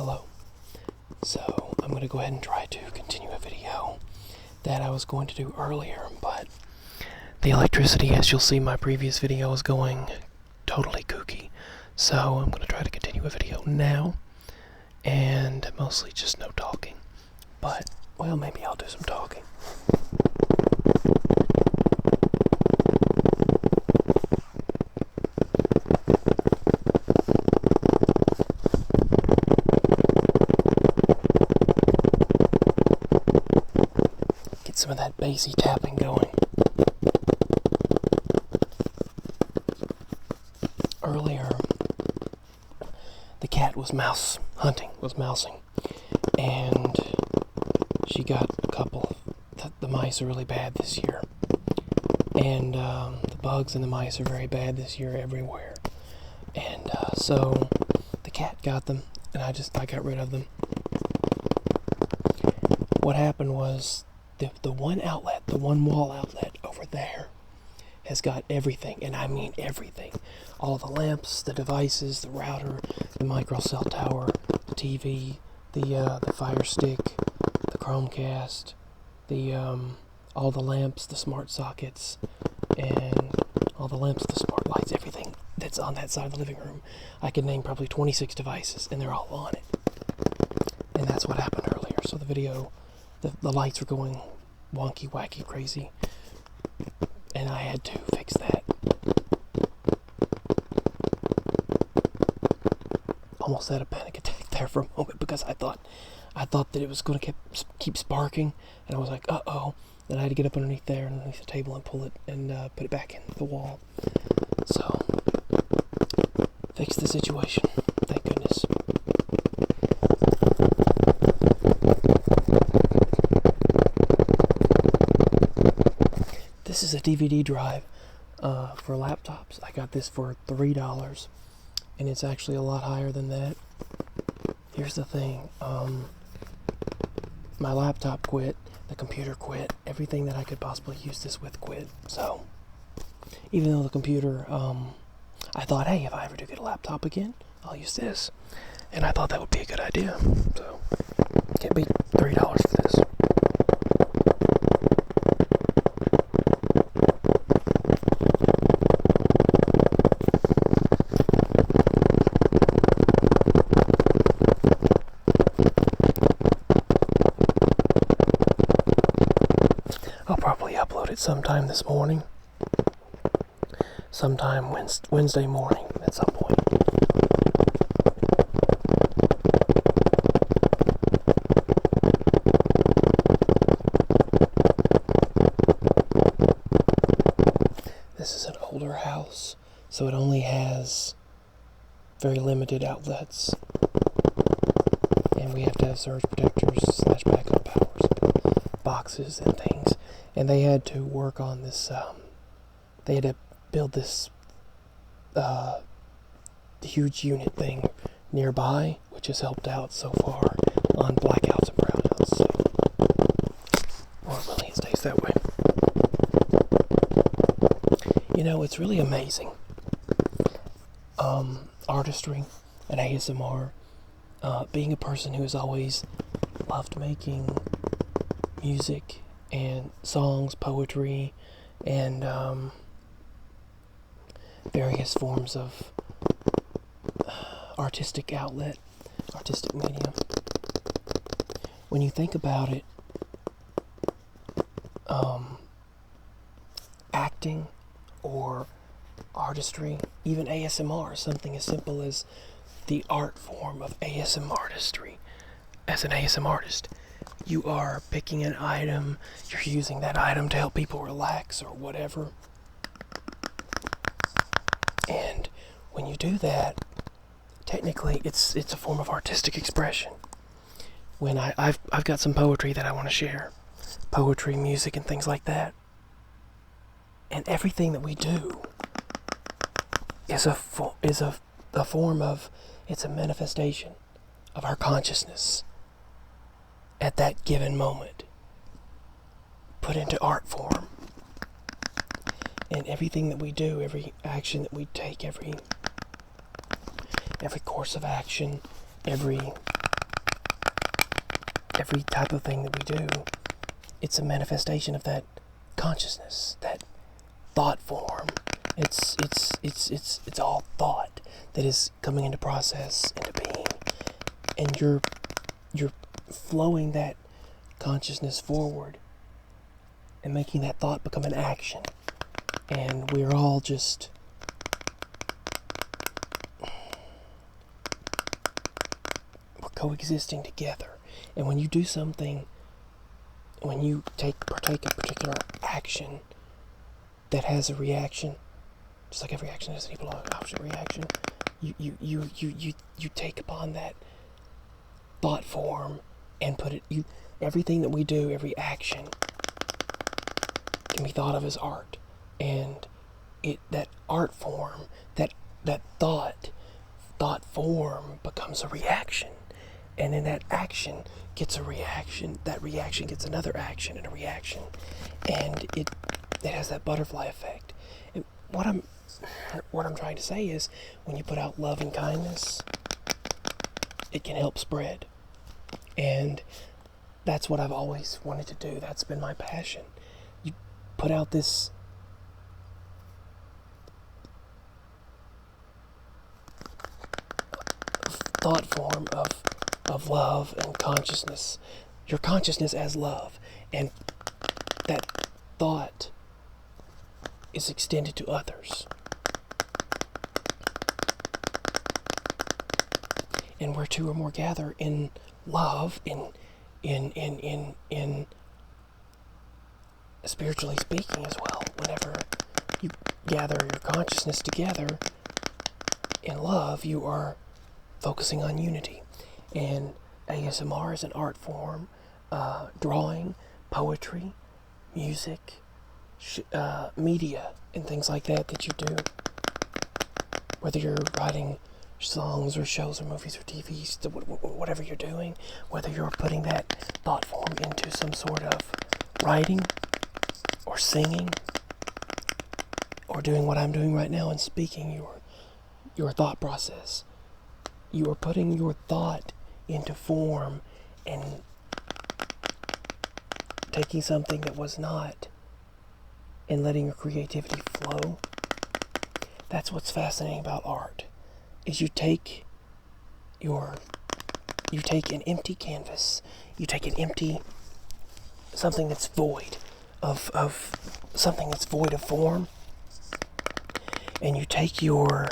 Hello. So I'm going to go ahead and try to continue a video that I was going to do earlier, but the electricity, as you'll see in my previous video, is going totally kooky. So I'm going to try to continue a video now, and mostly just no talking. But, well, maybe I'll do some talking. Get some of that bassy tapping going. Earlier, the cat was mousing, and she got a couple of, the mice are really bad this year, and the bugs and the mice are very bad this year everywhere, and so the cat got them, and I got rid of them. What happened was, the one wall outlet over there has got everything, and I mean everything. All the lamps, the devices, the router, the micro cell tower, the TV, the Fire Stick, the Chromecast, all the lamps, the smart sockets, and all the lamps, the smart lights, everything that's on that side of the living room. I could name probably 26 devices, and they're all on it. And that's what happened earlier. So the video, the lights were going wonky, wacky, crazy, and I had to fix that. Almost had a panic attack there for a moment because I thought that it was going to keep sparking, and I was like, uh-oh. Then I had to get up underneath the table and pull it and put it back in the wall. So, fix the situation. Thank goodness. This is a DVD drive for laptops. I got this for $3, and it's actually a lot higher than that. Here's the thing. My laptop quit, the computer quit, everything that I could possibly use this with quit. So, even though the computer, I thought, hey, if I ever do get a laptop again, I'll use this. And I thought that would be a good idea. So, can't beat $3 for this. I'll probably upload it sometime this morning. Sometime Wednesday morning at some point. This is an older house, so it only has very limited outlets. And we have to have surge protectors / backup powers, boxes and things. And they had to work on this, they had to build this huge unit thing nearby, which has helped out so far on blackouts and brownouts. So, normally it stays that way. You know, it's really amazing. Artistry and ASMR, being a person who has always loved making music and songs, poetry, and various forms of artistic outlet, artistic medium. When you think about it, acting or artistry, even ASMR, something as simple as the art form of ASMR artistry. As an ASMR artist, you are picking an item, you're using that item to help people relax or whatever. And when you do that, technically it's a form of artistic expression. When I've got some poetry that I want to share, poetry, music, and things like that. And everything that we do is a form of, it's a manifestation of our consciousness at that given moment, put into art form. And everything that we do, every action that we take, every course of action, every every type of thing that we do, it's a manifestation of that consciousness, that thought form. It's all thought that is coming into process, into being, and you're flowing that consciousness forward and making that thought become an action. And we're all just coexisting together. And when you do something, when you partake a particular action that has a reaction, just like every action has an equal opposite reaction, you take upon that thought form and put it. Everything that we do, every action, can be thought of as art, and that art form, that thought form becomes a reaction. And then that action gets a reaction. That reaction gets another action and a reaction. And it has that butterfly effect. And what I'm trying to say is, when you put out love and kindness, it can help spread. And that's what I've always wanted to do. That's been my passion. You put out this thought form of love and consciousness, your consciousness as love, and that thought is extended to others. And where two or more gather in love, in spiritually speaking as well, whenever you gather your consciousness together in love, you are focusing on unity. And ASMR is an art form, drawing, poetry, music, media, and things like that you do. Whether you're writing songs or shows or movies or TVs, whatever you're doing, whether you're putting that thought form into some sort of writing or singing or doing what I'm doing right now and speaking your thought process. You are putting your thought into form and taking something that was not and letting your creativity flow. That's what's fascinating about art, is you take an empty canvas, you take something that's void of something that's void of form, and you take your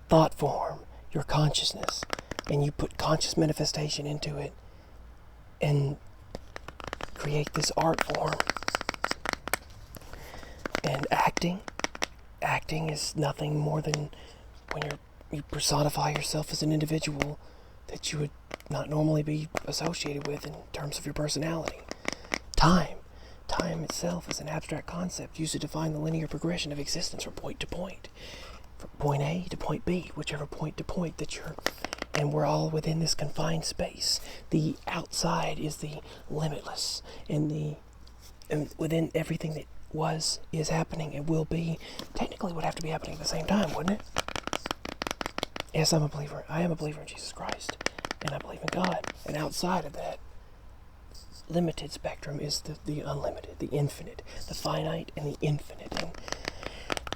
thought form, your consciousness, and you put conscious manifestation into it and create this art form. And acting is nothing more than when you personify yourself as an individual that you would not normally be associated with in terms of your personality. Time itself is an abstract concept used to define the linear progression of existence from point to point. From point A to point B, whichever point to point that you're, and we're all within this confined space. The outside is the limitless, and within everything that is happening, and will be, technically would have to be happening at the same time, wouldn't it? Yes, I'm a believer. I am a believer in Jesus Christ, and I believe in God. And outside of that limited spectrum is the unlimited, the infinite, the finite, and the infinite.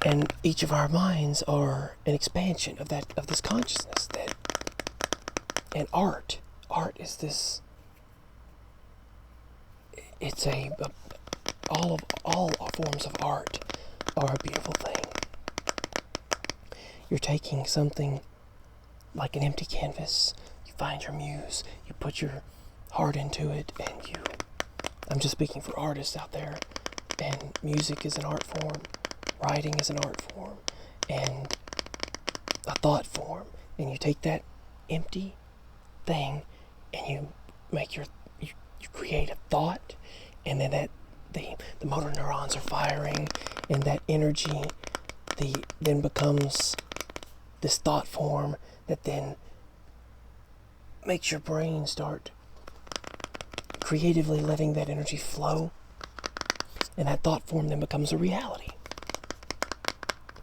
And each of our minds are an expansion of this consciousness. And art is this. It's all forms of art are a beautiful thing. You're taking something like an empty canvas. You find your muse. You put your heart into it, and I'm just speaking for artists out there. And music is an art form. Writing is an art form, and a thought form, and you take that empty thing and you create a thought, and then the motor neurons are firing, and that energy then becomes this thought form that then makes your brain start creatively letting that energy flow, and that thought form then becomes a reality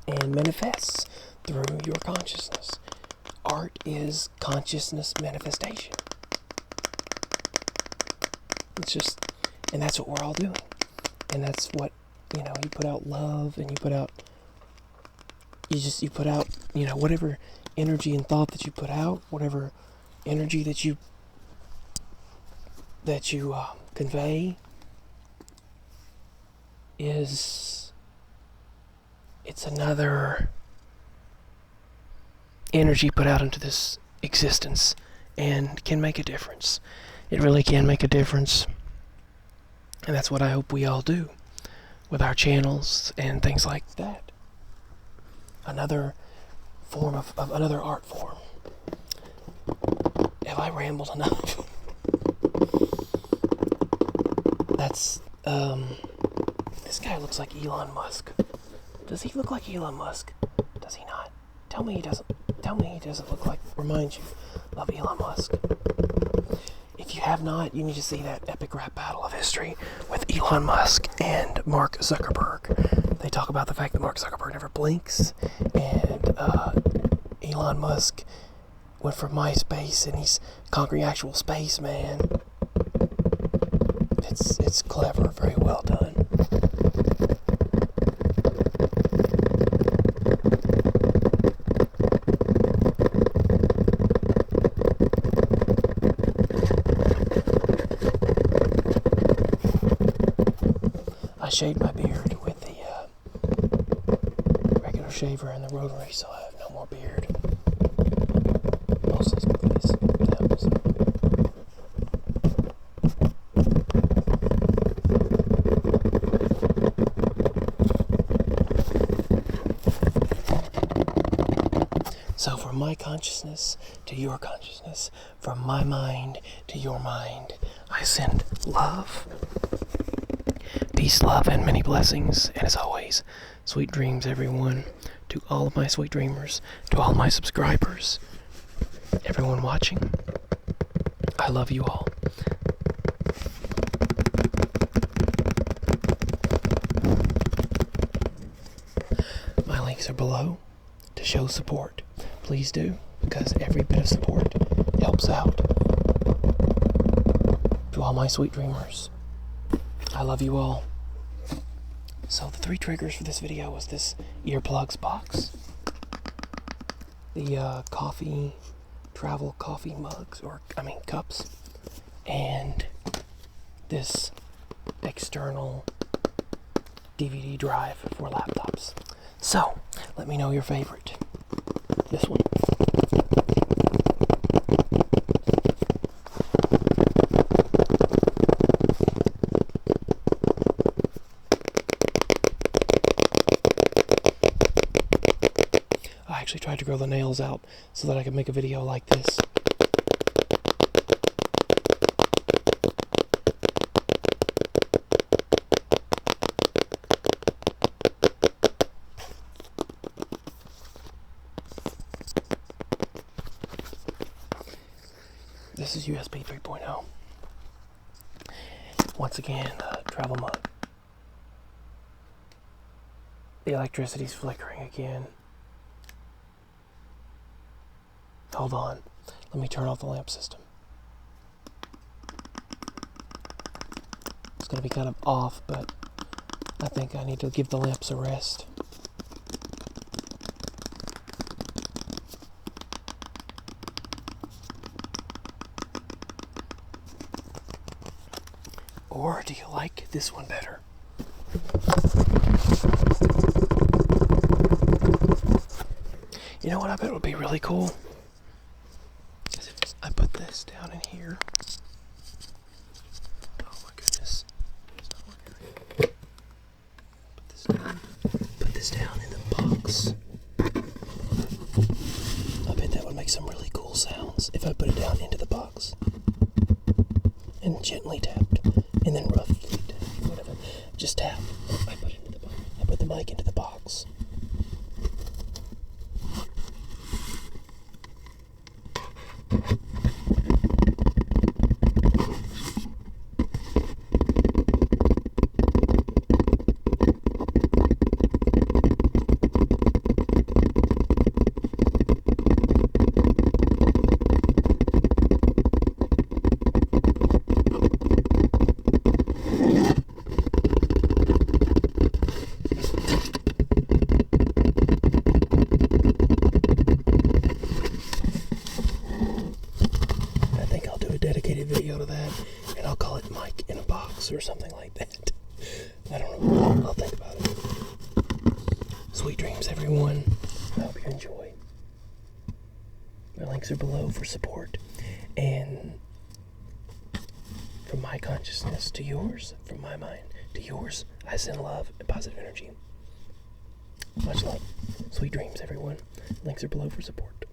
and manifests through your consciousness. Art is consciousness manifestation. It's just, and that's what we're all doing. And that's what, you put out love, and you put out, whatever energy and thought that you put out, whatever energy that you convey it's another energy put out into this existence and can make a difference. It really can make a difference. And that's what I hope we all do with our channels and things like that. Another form of another art form. Have I rambled enough? That's, this guy looks like Elon Musk. Does he look like Elon Musk? Does he not? Tell me he doesn't look like, reminds you of Elon Musk. If you have not, you need to see that epic rap battle of history with Elon Musk and Mark Zuckerberg. They talk about the fact that Mark Zuckerberg never blinks, and Elon Musk went for MySpace, and he's conquering actual space, man. It's clever, very well done. I shaved my beard with the regular shaver and the rotary, so I have no more beard. Mostly my face down, so. So from my consciousness to your consciousness, from my mind to your mind, I send love. Peace, love, and many blessings. And as always, sweet dreams, everyone. To all of my sweet dreamers, to all my subscribers, everyone watching, I love you all. My links are below to show support. Please do, because every bit of support helps out. To all my sweet dreamers, I love you all. So the 3 triggers for this video was this earplugs box, the travel coffee mugs, cups, and this external DVD drive for laptops. So, let me know your favorite. This one. I actually tried to grow the nails out so that I could make a video like this. This is USB 3.0. Once again, travel mug. The electricity's flickering again. Hold on. Let me turn off the lamp system. It's going to be kind of off, but I think I need to give the lamps a rest. Or do you like this one better? You know what I bet would be really cool? I put this down in here. Oh my goodness. It's not working. Put this down in the box. I bet that would make some really cool sounds if I put it down into the box. And gently tapped. And then roughly tapped. Whatever. Just tap. I put the mic into the box. or something like that. I don't know. I'll think about it. Sweet dreams, everyone. I hope you enjoy. The links are below for support. And from my consciousness to yours, from my mind to yours, I send love and positive energy. Much love. Sweet dreams, everyone. Links are below for support.